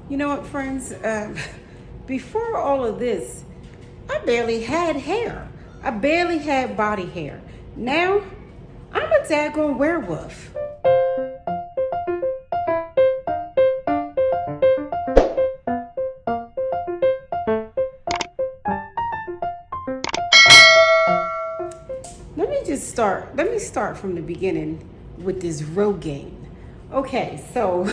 You know what, friends? Before all of this, I barely had hair. I barely had body hair. Now, I'm a daggone werewolf. Let me start from the beginning with this Rogaine. Okay, so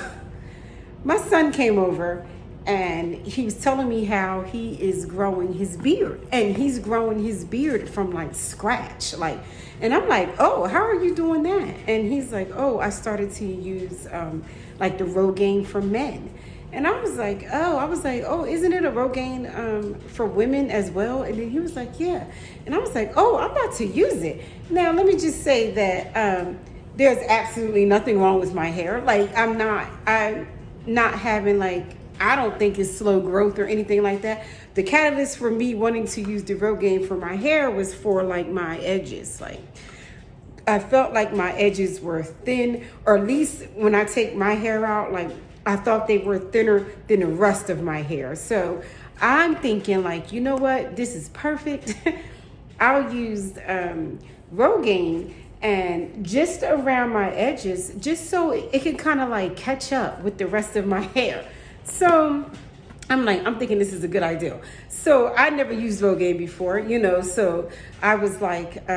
my son came over and he was telling me how he is growing his beard, and he's growing his beard from like scratch, and I'm like, oh, how are you doing that? And he's like, oh, I started to use like the Rogaine for men. And I was like, oh, isn't it a Rogaine for women as well? And then he was like, yeah. And I was like, oh, I'm about to use it. Now, let me just say that there's absolutely nothing wrong with my hair. Like, I'm not having I don't think it's slow growth or anything like that. The catalyst for me wanting to use the Rogaine for my hair was for like my edges. Like, I felt like my edges were thin, or at least when I take my hair out, like I thought they were thinner than the rest of my hair. So I'm thinking like, you know what? This is perfect. I'll use Rogaine and just around my edges, just so it can kind of like catch up with the rest of my hair. So I'm thinking this is a good idea. So I never used Rogaine before, so I was like,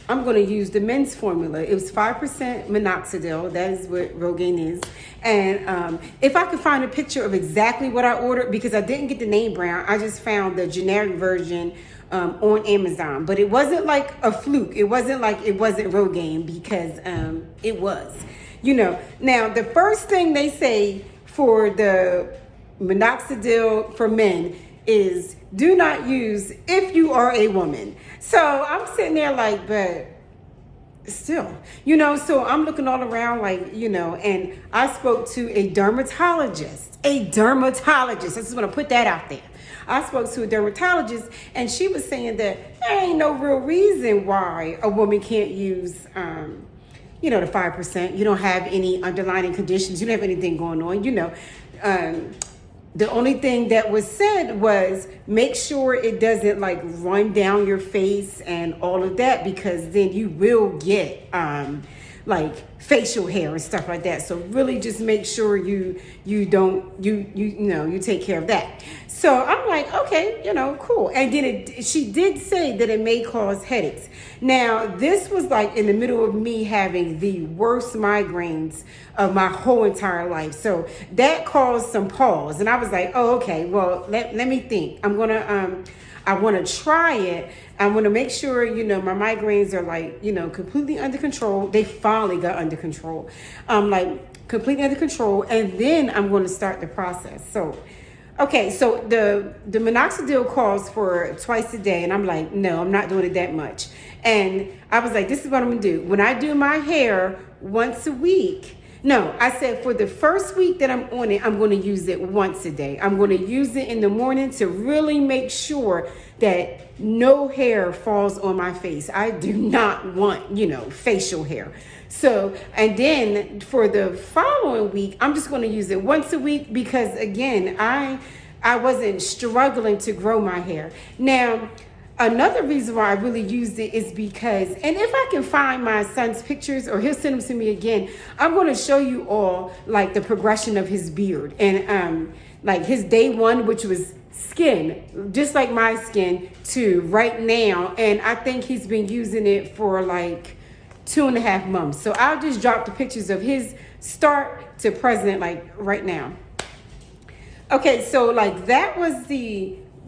I'm going to use the men's formula. It was 5% minoxidil. That is what Rogaine is. And if I could find a picture of exactly what I ordered, because I didn't get the name brand, I just found the generic version on Amazon. But it wasn't like a fluke. It wasn't like it wasn't Rogaine, because it was. Now the first thing they say for the minoxidil for men is do not use if you are a woman. So I'm sitting there like, but still, so I'm looking all around and I spoke to a dermatologist. I just want to put that out there. I spoke to a dermatologist, and she was saying that there ain't no real reason why a woman can't use the 5%. You don't have any underlying conditions. You don't have anything going on, The only thing that was said was make sure it doesn't run down your face and all of that, because then you will get facial hair and stuff like that. So really just make sure you take care of that. So I'm like, okay, cool. And then she did say that it may cause headaches. Now, this was in the middle of me having the worst migraines of my whole entire life. So that caused some pause. And I was like, oh, okay, well, let me think. I want to try it. I want to make sure, my migraines are completely under control. They finally got under control. Completely under control. And then I'm going to start the process. So, okay, so the minoxidil calls for twice a day. And I'm like, no, I'm not doing it that much. And I was like, this is what I'm going to do. When I do my hair once a week, no, I said for the first week that I'm on it, I'm going to use it once a day. I'm going to use it in the morning to really make sure that no hair falls on my face. I do not want, facial hair. So, and then for the following week, I'm just going to use it once a week, because again, I wasn't struggling to grow my hair. Now, another reason why I really used it is because, and if I can find my son's pictures, or he'll send them to me again, I'm going to show you all the progression of his beard, and his day one, which was skin, just like my skin, to right now. And I think he's been using it for 2.5 months. So I'll just drop the pictures of his start to present, right now. Okay, so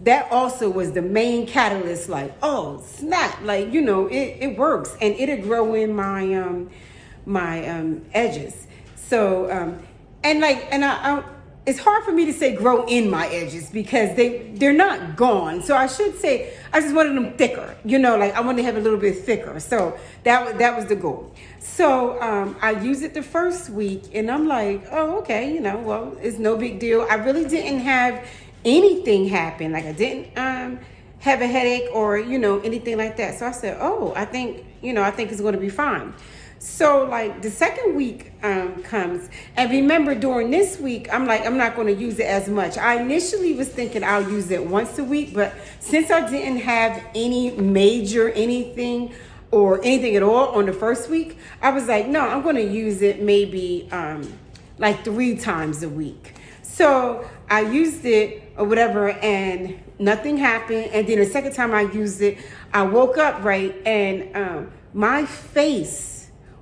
that also was the main catalyst, oh snap, it works, and it'll grow in my edges. So I it's hard for me to say grow in my edges, because they're not gone. So I should say I just wanted them thicker, I wanted to have a little bit thicker. So that was the goal. So I used it the first week, and I'm like, oh, okay, well, it's no big deal. I really didn't have anything happen. I didn't have a headache or anything like that. So I said, oh, I think it's going to be fine. So like the second week comes, and remember during this week, I'm like, I'm not going to use it as much. I initially was thinking I'll use it once a week, but since I didn't have any major anything or anything at all on the first week, I was like, no, I'm going to use it maybe like 3 times a week. So I used it or whatever, and nothing happened. And then the second time I used it, I woke up, right, and my face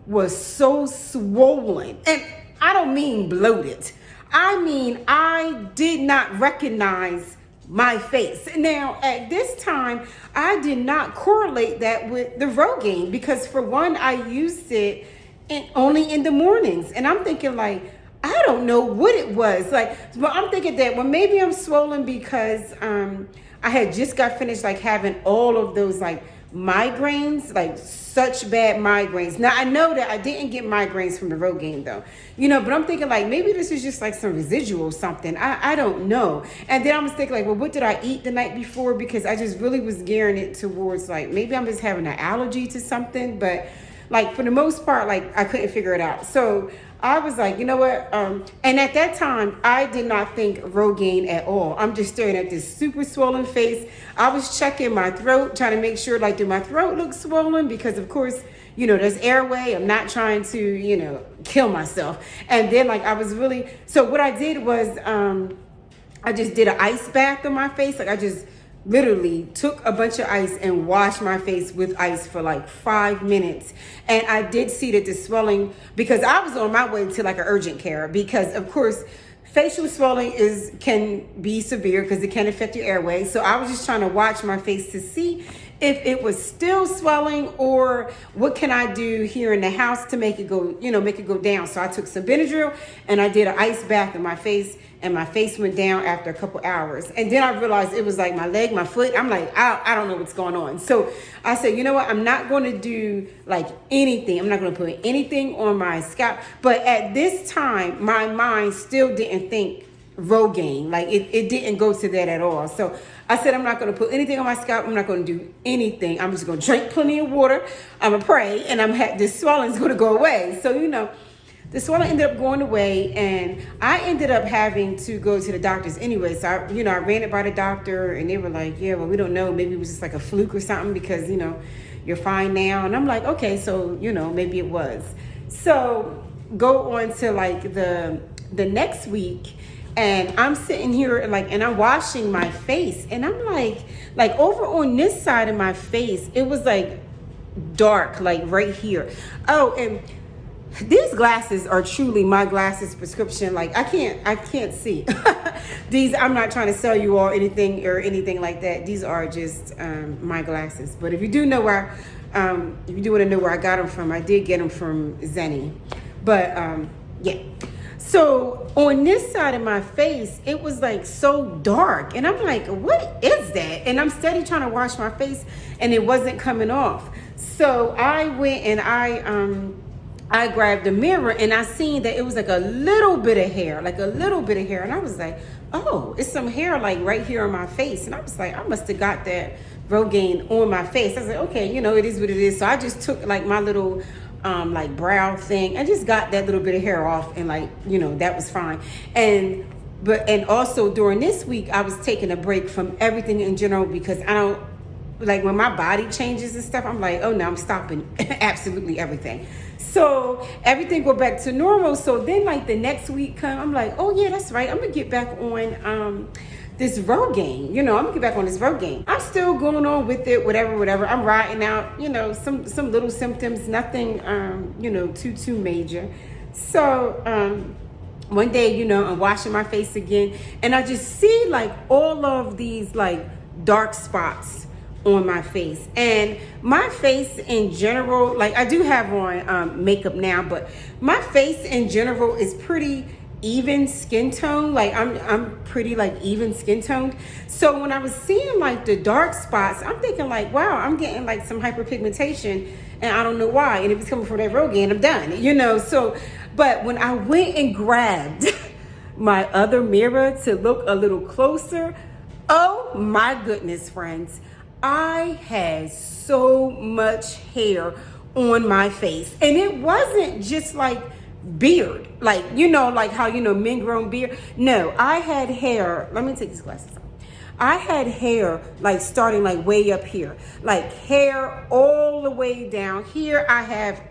was so swollen. And I don't mean bloated. I mean, I did not recognize my face. Now, at this time, I did not correlate that with the Rogaine because, for one, I used it only in the mornings. And I'm thinking, like, I don't know what it was. Like, but I'm thinking that, well, maybe I'm swollen because I had just got finished, like, having all of those, like, migraines, like such bad migraines. Now I know that I didn't get migraines from the Rogaine though, but I'm thinking like maybe this is just like some residual something. I don't know. And then I was thinking like, well, what did I eat the night before? Because I just really was gearing it towards like maybe I'm just having an allergy to something, but like for the most part, like I couldn't figure it out. So I was like, you know what? And at that time, I did not think Rogaine at all. I'm just staring at this super swollen face. I was checking my throat, trying to make sure, like, do my throat look swollen? Because, of course, there's airway. I'm not trying to, kill myself. And then, like, I was really, so what I did was I just did an ice bath on my face. Like, I just literally took a bunch of ice and washed my face with ice for like 5 minutes. And I did see that the swelling, because I was on my way to like an urgent care, because of course facial swelling can be severe because it can affect your airway. So I was just trying to watch my face to see if it was still swelling or what can I do here in the house to make it go down. So I took some Benadryl and I did an ice bath in my face, and my face went down after a couple hours. And then I realized it was like my leg, my foot. I'm like, I don't know what's going on. So I said, you know what? I'm not going to do like anything. I'm not going to put anything on my scalp. But at this time, my mind still didn't think Rogaine. Like it didn't go to that at all. So I said, I'm not going to put anything on my scalp. I'm not going to do anything. I'm just going to drink plenty of water. I'm going to pray, and this swelling's going to go away. So, the swelling ended up going away, and I ended up having to go to the doctors anyway. So I ran it by the doctor, and they were like, yeah, well, we don't know. Maybe it was just like a fluke or something because, you're fine now. And I'm like, okay, so, maybe it was. So go on to like the next week, and I'm sitting here and I'm washing my face, and I'm like over on this side of my face, it was like dark, like right here. Oh, and these glasses are truly my glasses prescription. Like I can't see. These, I'm not trying to sell you all anything like that. These are just my glasses. But if you do know where, if you do want to know where I got them from, I did get them from Zenny. But yeah. So on this side of my face, it was like so dark, and I'm like, what is that? And I'm steady trying to wash my face, and it wasn't coming off. So I went and I grabbed a mirror, and I seen that it was like a little bit of hair, and I was like, oh, it's some hair like right here on my face. And I was like, I must have got that Rogaine on my face. I was like, okay, it is what it is. So I just took like my little like brow thing. I just got that little bit of hair off, and that was fine. And also during this week, I was taking a break from everything in general because I don't, like when my body changes and stuff, I'm like, oh no, I'm stopping absolutely everything. So everything go back to normal. So then like the next week come, I'm like, oh yeah, that's right. I'm gonna get back on this Rogaine. I'm gonna get back on this Rogaine. I'm still going on with it, whatever. I'm riding out, some little symptoms, nothing too major. So one day, I'm washing my face again, and I just see like all of these like dark spots on my face. And my face in general, like I do have on makeup now, but my face in general is pretty even skin tone. Like I'm pretty like even skin toned. So when I was seeing like the dark spots, I'm thinking like, wow, I'm getting like some hyperpigmentation, and I don't know why. And if it's coming from that Rogaine, I'm done, So, but when I went and grabbed my other mirror to look a little closer, oh my goodness, friends, I had so much hair on my face. And it wasn't just like beard, like, you know, like how, you know, men grow beard. No, I had hair. Let me take these glasses off. I had hair like starting like way up here, like hair all the way down here. I have,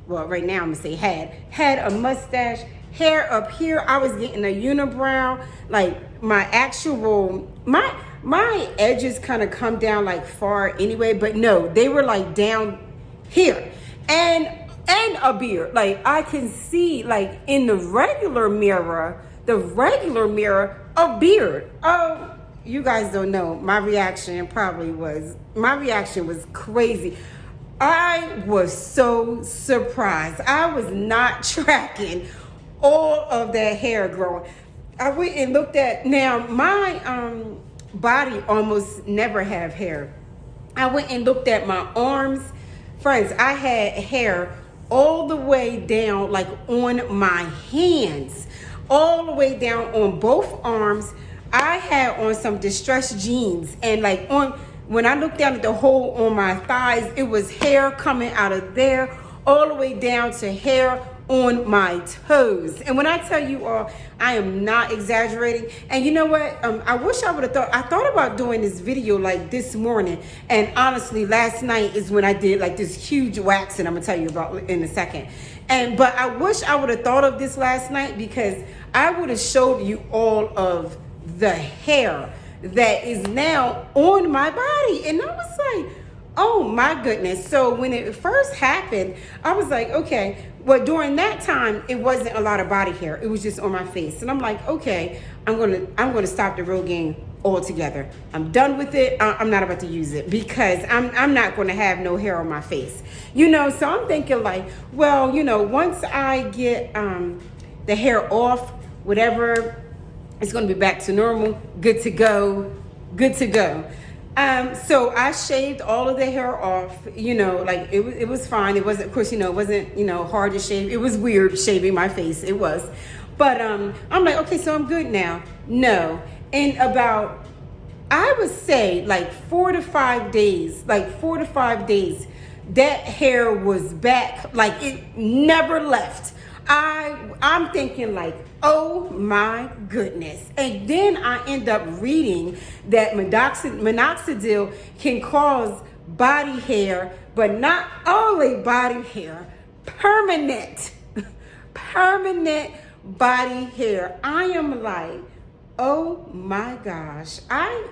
well, right now I'm gonna say had a mustache, hair up here. I was getting a unibrow, like my actual, my edges kind of come down like far anyway, but no, they were like down here. And a beard. Like I can see like in the regular mirror, a beard. Oh, you guys don't know. My reaction was crazy. I was so surprised. I was not tracking all of that hair growing. I went and looked at, now my body almost never have hair. I went and looked at my arms. Friends, I had hair all the way down, like on my hands, all the way down on both arms. I had on some distressed jeans, and like when I looked down at the hole on my thighs, it was hair coming out of there, all the way down to hair on my toes. And when I tell you all, I am not exaggerating. And you know what? I wish I would have I thought about doing this video like this morning. And honestly, last night is when I did like this huge wax, and I'm gonna tell you about in a second. But I wish I would have thought of this last night, because I would have showed you all of the hair that is now on my body. And I was like, oh my goodness. So when it first happened, I was like, okay. Well, during that time, it wasn't a lot of body hair. It was just on my face. And I'm like, okay, I'm gonna stop the Rogaine altogether. I'm done with it. I'm not about to use it, because I'm not gonna have no hair on my face. You know, so I'm thinking like, well, you know, once I get the hair off, whatever, it's gonna be back to normal, good to go. So I shaved all of the hair off, you know, like it was fine. It wasn't, of course, you know, it wasn't, you know, hard to shave. It was weird shaving my face. It was. But I'm like, okay, so I'm good now. No. In about, I would say like 4 to 5 days, that hair was back. Like it never left. I'm thinking like, oh my goodness. And then I end up reading that minoxidil can cause body hair, but not only body hair, permanent body hair. I am like, oh my gosh. I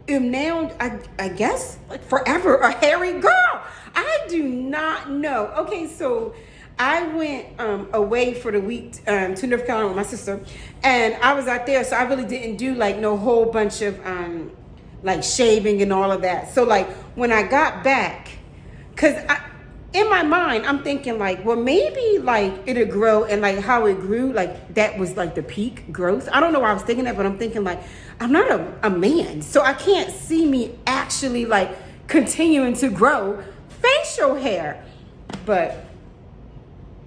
am now, I guess, like forever a hairy girl. I do not know. Okay, so I went away for the week to North Carolina with my sister, and I was out there, so I really didn't do like no whole bunch of like shaving and all of that. So like when I got back, because in my mind I'm thinking like, well, maybe like it'll grow, and like how it grew, like that was like the peak growth. I don't know why I was thinking that, but I'm thinking like, I'm not a man, so I can't see me actually like continuing to grow facial hair. But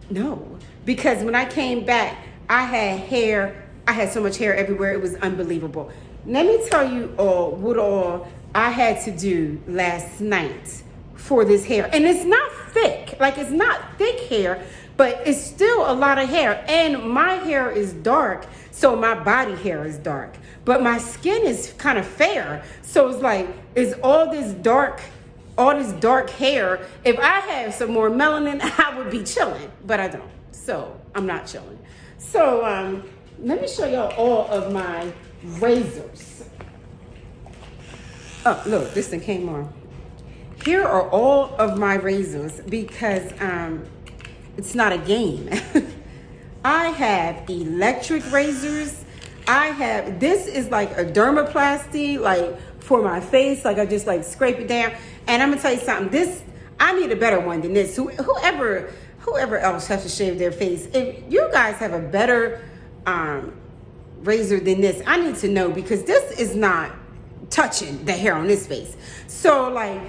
no, because when I came back, I had so much hair everywhere. It was unbelievable. Let me tell you all what all I had to do last night for this hair. And it's not thick, like it's not thick hair, but it's still a lot of hair. And my hair is dark, so my body hair is dark. But my skin is kind of fair. So it's like, it's all this dark hair. If I had some more melanin, I would be chilling, but I don't. So I'm not chilling. So let me show y'all all of my razors. Oh, look, this thing came on. Here are all of my razors, because it's not a game. I have electric razors. This is like a dermoplasty, like for my face. Like I just like scrape it down. And I'm gonna tell you something, I need a better one than this. Whoever else has to shave their face, if you guys have a better razor than this, I need to know, because this is not touching the hair on this face. So like,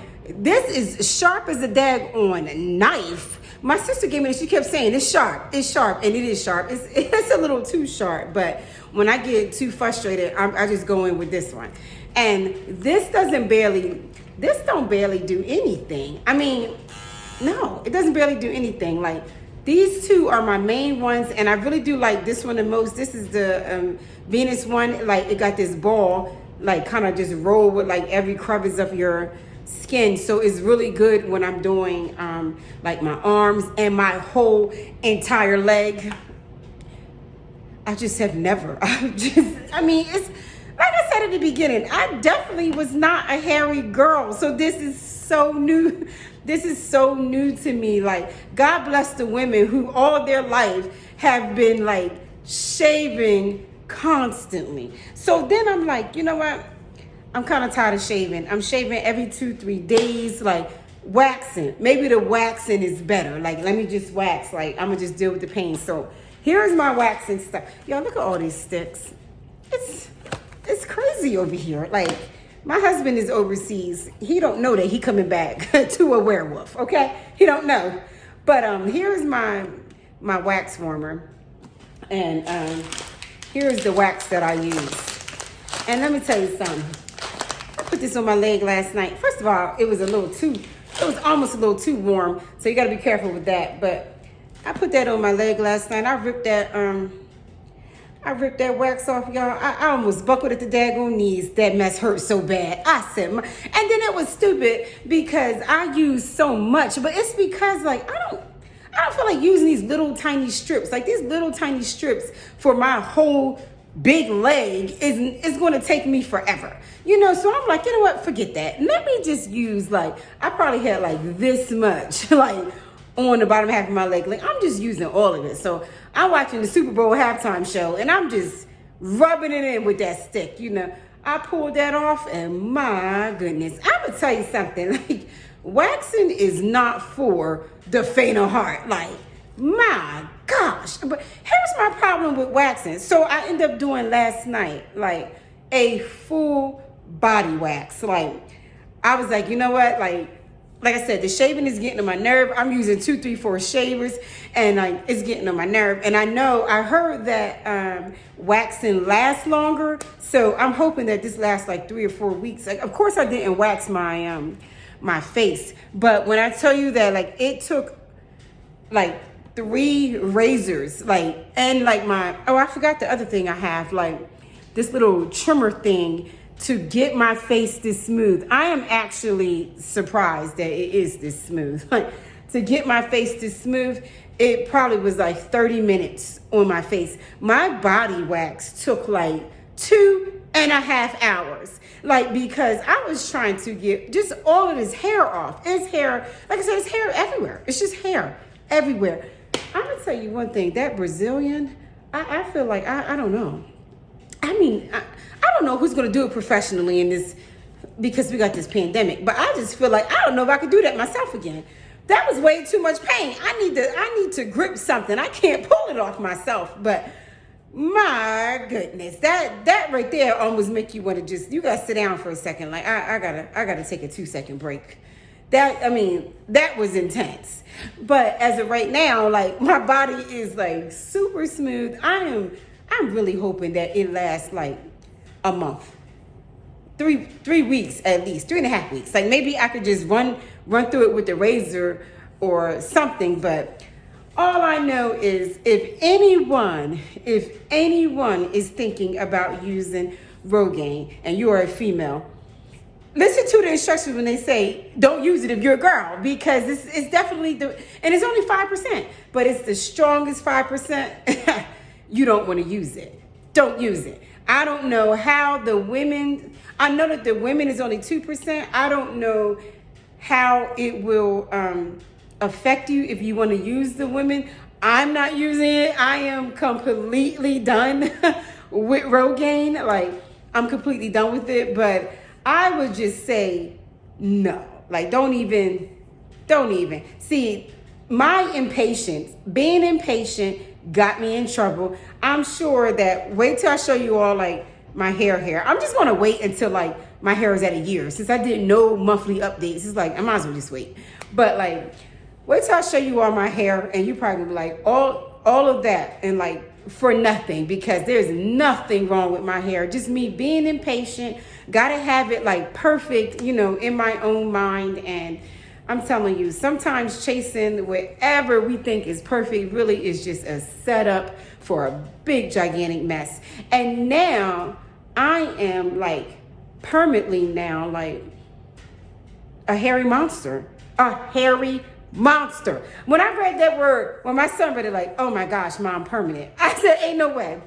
this is sharp as a daggone knife. My sister gave me this, she kept saying it's sharp, and it is sharp. It's a little too sharp, but when I get too frustrated, I just go in with this one. And this don't barely do anything. I mean, No, it doesn't barely do anything. Like, these two are my main ones, and I really do like this one the most. This is the Venus one. Like, it got this ball, like, kind of just roll with like every crevice of your skin. So it's really good when I'm doing like my arms and my whole entire leg. I just have never. I mean, it's like I said at the beginning, I definitely was not a hairy girl. So this is so new. This is so new to me. Like, God bless the women who all their life have been like shaving constantly. So then I'm like, you know what? I'm kind of tired of shaving. I'm shaving every 2-3 days, like waxing. Maybe the waxing is better. Like, let me just wax. Like, I'm gonna just deal with the pain. So here's my waxing stuff. Y'all, look at all these sticks. It's crazy over here. Like, my husband is overseas. He don't know that he coming back to a werewolf, okay? He don't know. But here's my wax warmer. And here's the wax that I use. And let me tell you something. I put this on my leg last night. First of all, it was almost a little too warm. So you gotta be careful with that. But I put that on my leg last night. I ripped that wax off, y'all. I almost buckled at the daggone knees. That mess hurt so bad. I said, and then it was stupid because I use so much, but it's because like I don't feel like using these little tiny strips. Like, these little tiny strips for my whole big leg is going to take me forever. You know, so I'm like, you know what? Forget that. Let me just use, like, I probably had like this much, like, on the bottom half of my leg. Like, I'm just using all of it. So I'm watching the Super Bowl halftime show and I'm just rubbing it in with that stick. You know, I pulled that off and my goodness, I'm gonna tell you something. Like, waxing is not for the faint of heart. Like, my gosh. But here's my problem with waxing. So I ended up doing last night like a full body wax. Like, I was like, you know what? Like I said, the shaving is getting on my nerve. I'm using 2, 3, 4 shavers, and like, it's getting on my nerve. And I heard that waxing lasts longer. So I'm hoping that this lasts like 3 or 4 weeks. Like, of course I didn't wax my face, but when I tell you that, like, it took like 3 razors, like, and like I forgot the other thing I have, like this little trimmer thing to get my face this smooth. I am actually surprised that it is this smooth. Like, to get my face this smooth, it probably was like 30 minutes on my face. My body wax took like 2.5 hours. Like, because I was trying to get just all of this hair off. It's hair, like I said, it's hair everywhere. It's just hair everywhere. I'm gonna tell you one thing, that Brazilian, I feel like, I don't know. I mean, I don't know who's gonna do it professionally in this, because we got this pandemic, but I just feel like, I don't know if I could do that myself again. That was way too much pain. I need to grip something. I can't pull it off myself, but my goodness, that right there almost make you want to just, you gotta sit down for a second. Like, I gotta take a 2-second break. That was intense. But as of right now, like, my body is like super smooth. I'm really hoping that it lasts like a month, 3 weeks at least, 3.5 weeks. Like, maybe I could just run through it with the razor or something. But all I know is, if anyone is thinking about using Rogaine and you are a female, listen to the instructions when they say don't use it if you're a girl, because it's definitely and it's only 5%, but it's the strongest 5%. You don't want to use it. Don't use it. I don't know how the women, I know that the women is only 2%. I don't know how it will affect you if you want to use the women. I'm not using it. I am completely done with Rogaine. Like, I'm completely done with it, but I would just say no. Like, don't even. See, being impatient got me in trouble. I'm sure that, wait till I show you all like my hair. I'm just gonna wait until like my hair is at a year, since I did no monthly updates. It's like, I might as well just wait. But like, wait till I show you all my hair, and you probably be like, all of that, and like, for nothing, because there's nothing wrong with my hair. Just me being impatient, gotta have it like perfect, you know, in my own mind. And I'm telling you, sometimes chasing whatever we think is perfect really is just a setup for a big, gigantic mess. And now I am like permanently now like a hairy monster. A hairy monster. When I read that word, when my son read it, like, oh my gosh, Mom, permanent. I said, ain't no way.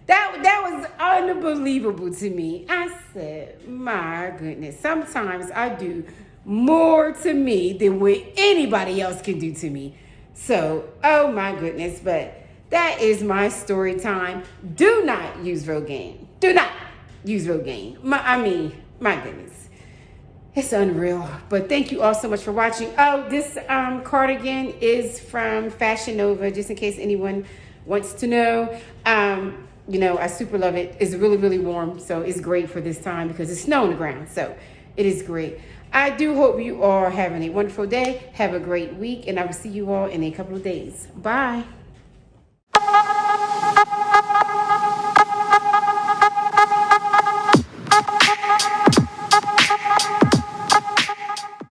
That was unbelievable to me. I said, my goodness, sometimes I do more to me than what anybody else can do to me. So, oh my goodness, but that is my story time. Do not use Rogaine. Do not use Rogaine. My goodness. It's unreal. But thank you all so much for watching. Oh, this cardigan is from Fashion Nova, just in case anyone wants to know. You know, I super love it. It's really, really warm, so it's great for this time because it's snow on the ground, so it is great. I do hope you are having a wonderful day. Have a great week, and I will see you all in a couple of days. Bye.